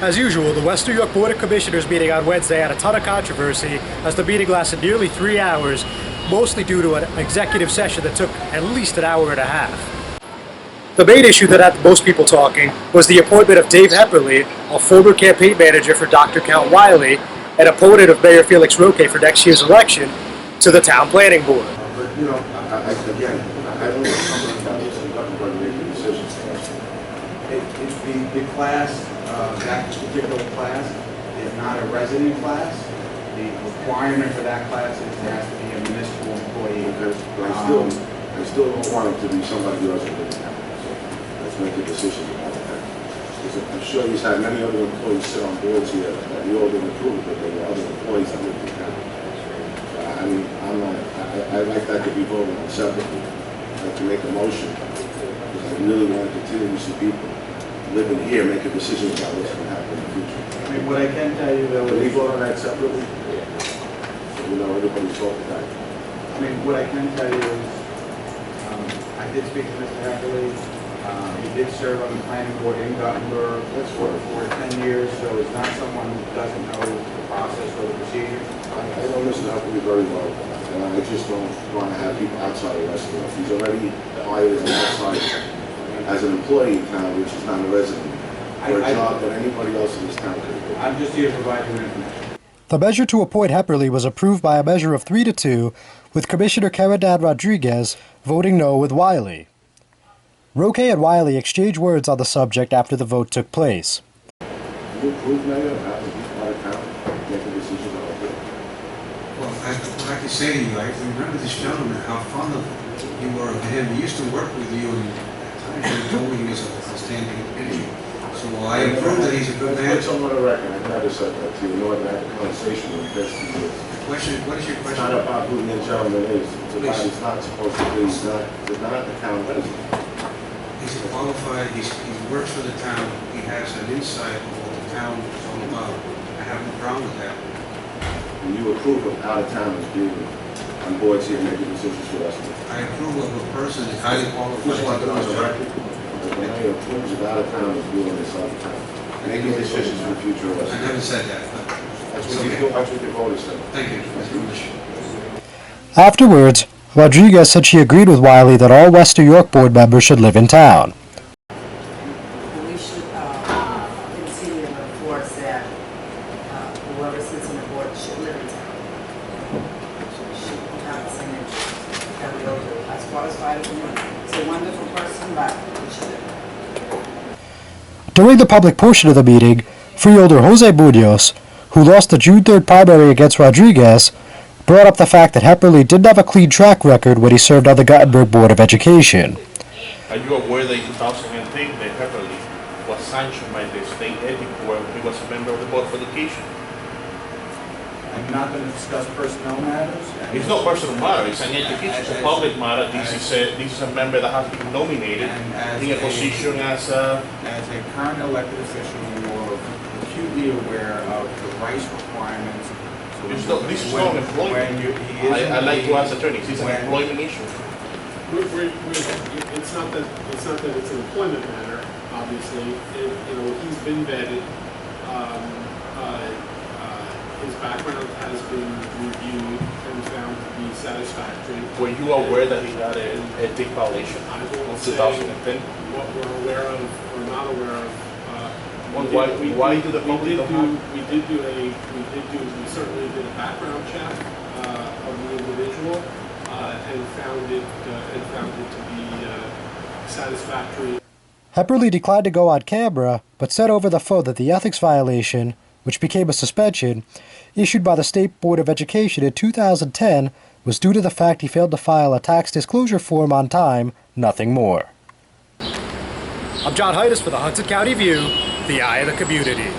As usual, the Western New York Board of Commissioners meeting on Wednesday had a ton of controversy as the meeting lasted nearly 3 hours, mostly due to an executive session that took at least an hour and a half. The main issue that had most people talking was the appointment of Dave Hepperle, a former campaign manager for Dr. Count Wiley, an opponent of Mayor Felix Roque for next year's election, to the town planning board. But you know, I don't know something about this. I'm not going to make a decision. It's the class. That particular class is not a resident class. The requirement for that class is it has to be a municipal employee. But I still don't want him to be somebody who doesn't live in town. So let's make a decision about that. Because I'm sure he's had many other employees sit on boards here that we all didn't approve, but there were other employees that lived in town. I mean, I'd like that to be voted on separately. I'd like to make a motion because I really want to continue to see people living here make a decision about what's going to happen in the future. I mean, what I can tell you though, can we vote on that separately? So we know everybody's talking about it. I mean, what I can tell you is, I did speak to Mr. Hepperle. He did serve on the planning board in Gothenburg for 10 years, so it's not someone who doesn't know the process or the procedure. I know Mr. Hepperle very well, and I just don't want to have people outside of Western. If he's already hired as an outsider, as an employee in town, which is not a resident, for a job that anybody else in this town could do. I'm just here to provide you information. The measure to appoint Hepperle was approved by a measure of 3 to 2, with Commissioner Caridad Rodriguez voting no with Wiley. Roque and Wiley exchanged words on the subject after the vote took place. You approve, Mayor, of having people out of town make a decision about it? Well, what I can say to you, I remember this gentleman, how fond of you were of him. He used to work with you, and at times you told me he was an outstanding individual. So I approve that he's a good man. Let's put someone on the record. I never said that to you. Nor did I have a conversation with the best of you. What is your question? It's not about who the gentleman is. It's about he's not supposed to be. He's not a town resident. He's a qualified, he works for the town. He has an insight of what the town is all about. I have no problem with that. And you approve of out-of-towners being on boards here making decisions for us. I approve of a person that's highly qualified. Just want to on the record. The mayor approves of out-of-towners doing this all the time. Making decisions for the future of us. I never said that. That's what the voters said. Thank you. That's your wish. Afterwards, Rodriguez said she agreed with Wiley that all West New York board members should live in town. We should continue to enforce that whoever sits on the board should live in town. Should have the same interest that we all do. As far as Wiley, he's a wonderful person, but we should. During the public portion of the meeting, freeholder Jose Munoz, who lost the June 3rd primary against Rodriguez, brought up the fact that Hepperle didn't have a clean track record when he served on the Gothenburg Board of Education. Are you aware that in 2010 that Hepperle was sanctioned by the state ethics board when he was a member of the Board of Education? I'm not going to discuss personnel matters. It's not personal matter, it's an education, it's a public matter. This is a member that has been nominated in a position as a current elected official, you're acutely aware of the rights requirements. this is not an employment. I like to ask attorneys, it's an employment issue. It's not that it's an employment matter, obviously. He's been vetted. His background has been reviewed and found to be satisfactory. Were you aware that he had an ethics violation I will in say 2010? what we're aware of or not aware of. Why do the public don't have? We certainly did a background check of the individual and found it to be satisfactory. Hepperle declined to go on camera, but said over the phone that the ethics violation, which became a suspension, issued by the State Board of Education in 2010, was due to the fact he failed to file a tax disclosure form on time, nothing more. I'm John Heides for the Hudson County View, the eye of the community.